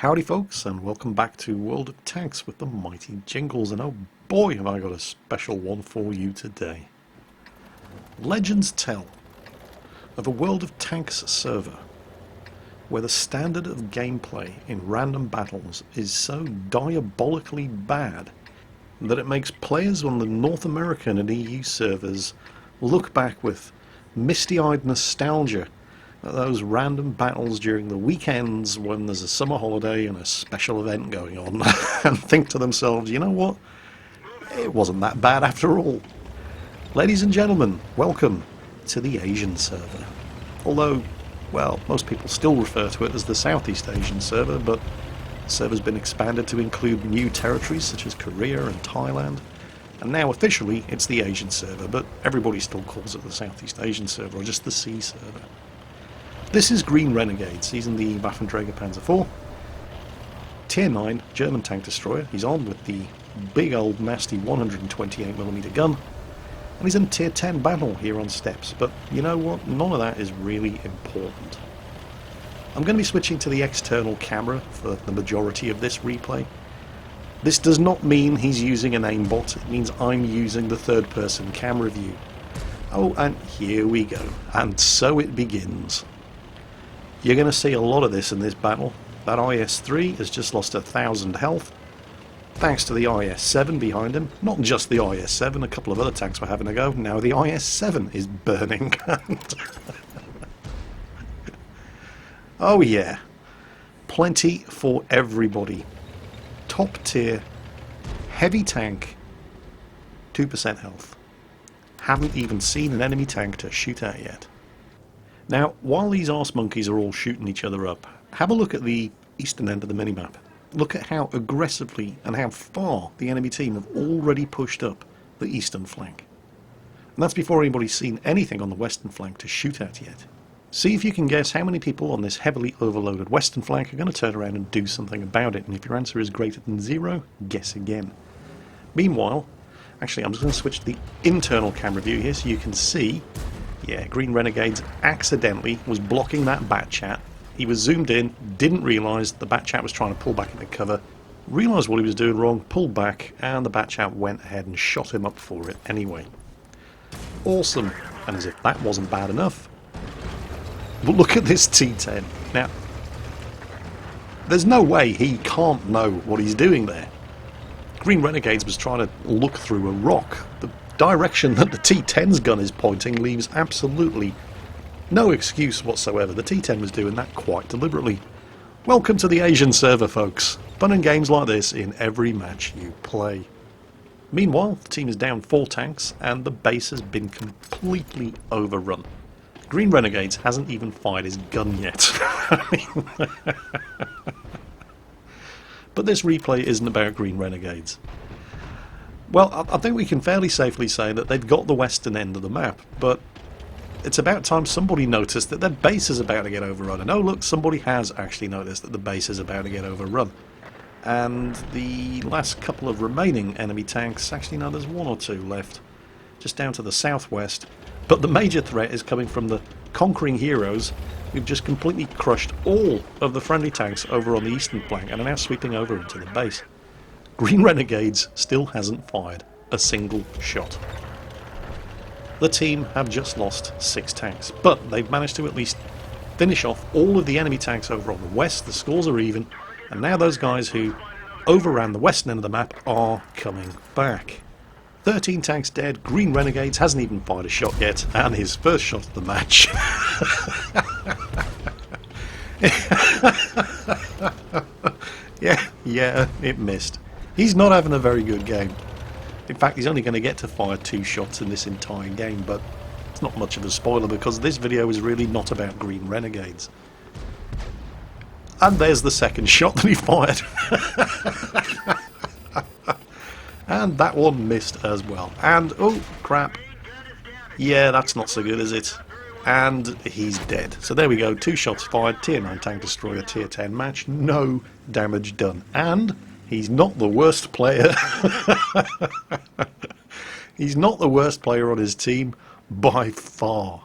Howdy folks, and welcome back to World of Tanks with the mighty Jingles, and oh boy have I got a special one for you today. Legends tell of a World of Tanks server where the standard of gameplay in random battles is so diabolically bad that it makes players on the North American and EU servers look back with misty-eyed nostalgia at those random battles during the weekends when there's a summer holiday and a special event going on and think to themselves, you know what, it wasn't that bad after all. Ladies and gentlemen, welcome to the Asian server. Although, well, most people still refer to it as the Southeast Asian server, but the server's been expanded to include new territories such as Korea and Thailand, and now officially it's the Asian server, but everybody still calls it the Southeast Asian server or just the C server. This is Green Renegades. He's in the Waffenträger Panzer IV, Tier 9 German tank destroyer. He's on with the big old nasty 128mm gun, and he's in Tier 10 battle here on steps. But you know what? None of that is really important. I'm going to be switching to the external camera for the majority of this replay. This does not mean he's using an aimbot. It means I'm using the third-person camera view. Oh, and here we go. And so it begins. You're going to see a lot of this in this battle. That IS-3 has just lost 1,000 health, thanks to the IS-7 behind him. Not just the IS-7, a couple of other tanks were having a go. Now the IS-7 is burning. Oh yeah, plenty for everybody. Top tier, heavy tank, 2% health. Haven't even seen an enemy tank to shoot at yet. Now, while these arse monkeys are all shooting each other up, have a look at the eastern end of the minimap. Look at how aggressively and how far the enemy team have already pushed up the eastern flank. And that's before anybody's seen anything on the western flank to shoot at yet. See if you can guess how many people on this heavily overloaded western flank are going to turn around and do something about it. And if your answer is greater than 0, guess again. Meanwhile, actually I'm just going to switch to the internal camera view here so you can see. Yeah, Green Renegades accidentally was blocking that bat chat. He was zoomed in, didn't realise the bat chat was trying to pull back into cover, realised what he was doing wrong, pulled back, and the bat chat went ahead and shot him up for it anyway. Awesome. And as if that wasn't bad enough, but look at this T10. Now, there's no way he can't know what he's doing there. Green Renegades was trying to look through a rock. The direction that the T10's gun is pointing leaves absolutely no excuse whatsoever. The T10 was doing that quite deliberately. Welcome to the Asian server, folks. Fun and games like this in every match you play. Meanwhile, the team is down 4 tanks and the base has been completely overrun. Green Renegades hasn't even fired his gun yet. But this replay isn't about Green Renegades. Well, I think we can fairly safely say that they've got the western end of the map, but it's about time somebody noticed that their base is about to get overrun. And oh look, somebody has actually noticed that the base is about to get overrun. And the last couple of remaining enemy tanks, actually no, there's 1 or 2 left, just down to the southwest. But the major threat is coming from the conquering heroes who've just completely crushed all of the friendly tanks over on the eastern flank and are now sweeping over into the base. Green Renegades still hasn't fired a single shot. The team have just lost 6 tanks, but they've managed to at least finish off all of the enemy tanks over on the west. The scores are even, and now those guys who overran the western end of the map are coming back. 13 tanks dead, Green Renegades hasn't even fired a shot yet, and his first shot of the match. Yeah, it missed. He's not having a very good game. In fact, he's only going to get to fire 2 shots in this entire game, but it's not much of a spoiler because this video is really not about Green Renegades. And there's the second shot that he fired. And that one missed as well. And, oh crap. Yeah, that's not so good, is it? And he's dead. So there we go, 2 shots fired, Tier 9 tank destroyer, Tier 10 match, no damage done. And he's not the worst player. He's not the worst player on his team by far.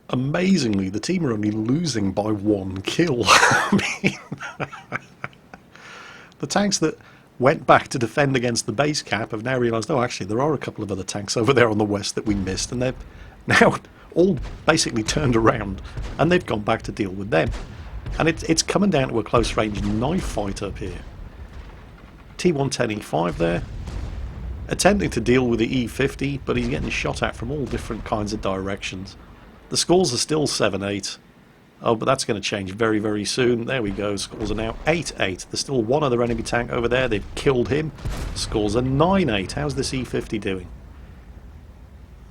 Amazingly, the team are only losing by 1 kill. I mean, The tanks that went back to defend against the base cap have now realised, oh, actually, there are a couple of other tanks over there on the west that we missed, and they've now all basically turned around, and they've gone back to deal with them. And it's coming down to a close-range knife fight up here. T110E5 there, attempting to deal with the E50, but he's getting shot at from all different kinds of directions. The scores are still 7-8. Oh, but that's going to change very, very soon. There we go. Scores are now 8-8. There's still one other enemy tank over there. They've killed him. Scores are 9-8. How's this E50 doing?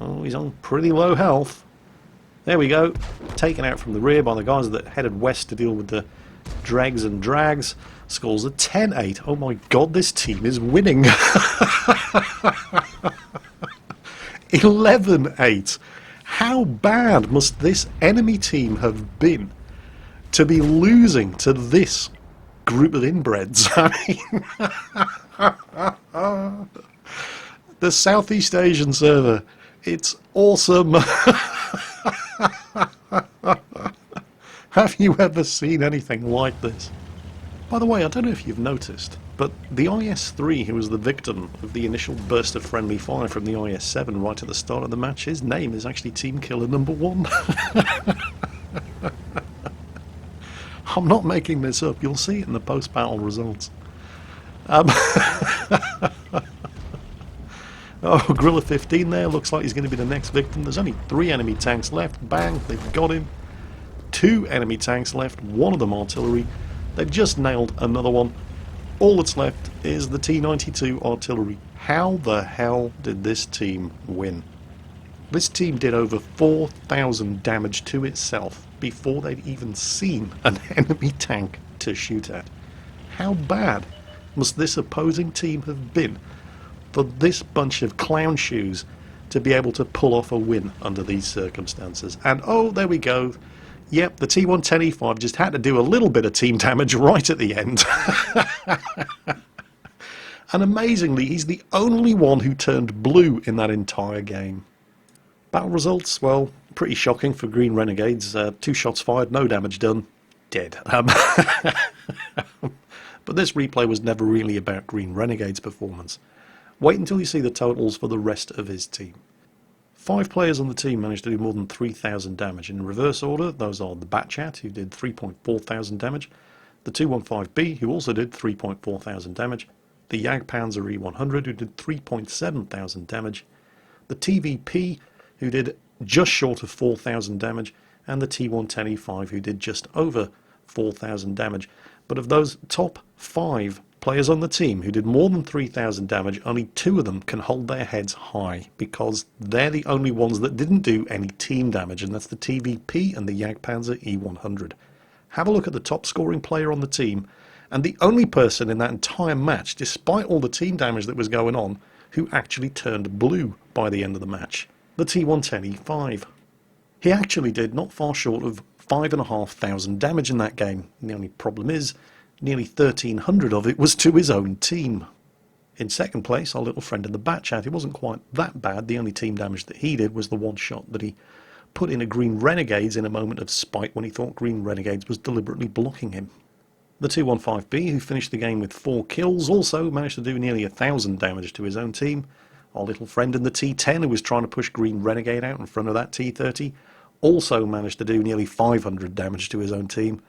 Oh, he's on pretty low health. There we go. Taken out from the rear by the guys that headed west to deal with the dregs and drags. Scores are 10-8. Oh my god, this team is winning. 11-8. How bad must this enemy team have been to be losing to this group of inbreds? I mean, the Southeast Asian server, it's awesome. Have you ever seen anything like this? By the way, I don't know if you've noticed, but the IS-3, who was the victim of the initial burst of friendly fire from the IS-7 right at the start of the match, his name is actually Team Killer number 1. I'm not making this up, you'll see it in the post-battle results. Oh, Gorilla 15 there, looks like he's going to be the next victim. There's only 3 enemy tanks left. Bang, they've got him. 2 enemy tanks left, one of them artillery. They've just nailed another one. All that's left is the T-92 artillery. How the hell did this team win? This team did over 4,000 damage to itself before they'd even seen an enemy tank to shoot at. How bad must this opposing team have been for this bunch of clown shoes to be able to pull off a win under these circumstances? And oh, there we go. Yep, the T110E5 just had to do a little bit of team damage right at the end. And amazingly, he's the only one who turned blue in that entire game. Battle results, well, pretty shocking for Green Renegades. 2 shots fired, no damage done, dead. But this replay was never really about Green Renegade's performance. Wait until you see the totals for the rest of his team. 5 players on the team managed to do more than 3,000 damage. In reverse order, those are the Batchat, who did 3.4 thousand damage, the 215B, who also did 3.4 thousand damage, the Jagdpanzer E100, who did 3.7 thousand damage, the TVP, who did just short of 4,000 damage, and the T110E5, who did just over 4,000 damage. But of those top 5 players on the team who did more than 3,000 damage, only 2 of them can hold their heads high, because they're the only ones that didn't do any team damage, and that's the TVP and the Jagdpanzer E100. Have a look at the top scoring player on the team, and the only person in that entire match, despite all the team damage that was going on, who actually turned blue by the end of the match, the T110E5. He actually did not far short of 5,500 damage in that game. And the only problem is, nearly 1,300 of it was to his own team. In second place, our little friend in the Batchat. It wasn't quite that bad. The only team damage that he did was the one shot that he put in a Green Renegades in a moment of spite when he thought Green Renegades was deliberately blocking him. The 215B, who finished the game with 4 kills, also managed to do nearly 1,000 damage to his own team. Our little friend in the T10, who was trying to push Green Renegade out in front of that T30, also managed to do nearly 500 damage to his own team.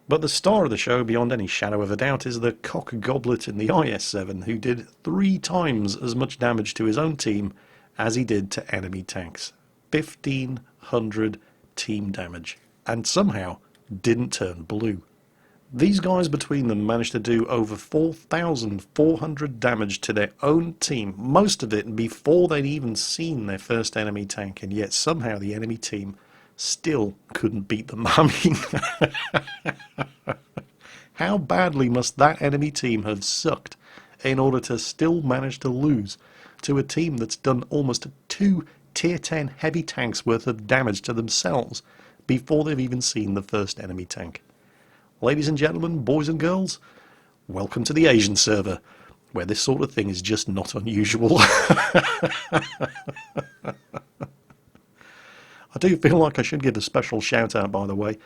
But the star of the show, beyond any shadow of a doubt, is the cock goblet in the IS-7, who did 3 times as much damage to his own team as he did to enemy tanks. 1,500 team damage, and somehow didn't turn blue. These guys between them managed to do over 4,400 damage to their own team, most of it before they'd even seen their first enemy tank, and yet somehow the enemy team still couldn't beat them. I mean, how badly must that enemy team have sucked in order to still manage to lose to a team that's done almost 2 Tier 10 heavy tanks worth of damage to themselves before they've even seen the first enemy tank? Ladies and gentlemen, boys and girls, welcome to the Asian server, where this sort of thing is just not unusual. I do feel like I should give a special shout out, by the way,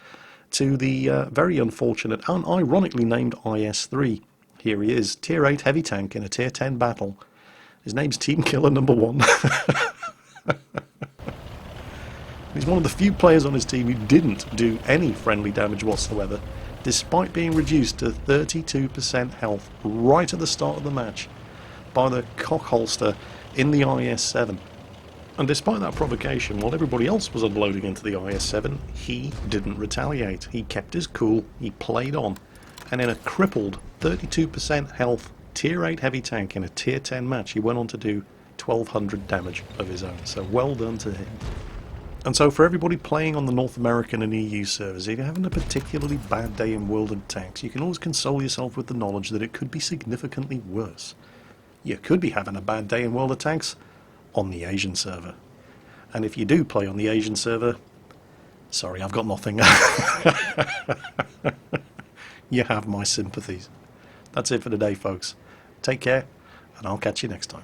to the very unfortunate and ironically named IS-3, Here he is, Tier 8 heavy tank in a Tier 10 battle. His name's Team Killer number 1. He's one of the few players on his team who didn't do any friendly damage whatsoever, despite being reduced to 32% health right at the start of the match by the cock holster in the IS-7. And despite that provocation, while everybody else was unloading into the IS-7, he didn't retaliate. He kept his cool, he played on, and in a crippled 32% health Tier 8 heavy tank in a Tier 10 match, he went on to do 1200 damage of his own. So well done to him. And so for everybody playing on the North American and EU servers, if you're having a particularly bad day in World of Tanks, you can always console yourself with the knowledge that it could be significantly worse. You could be having a bad day in World of Tanks on the Asian server. And if you do play on the Asian server, sorry, I've got nothing. You have my sympathies. That's it for today, folks. Take care, and I'll catch you next time.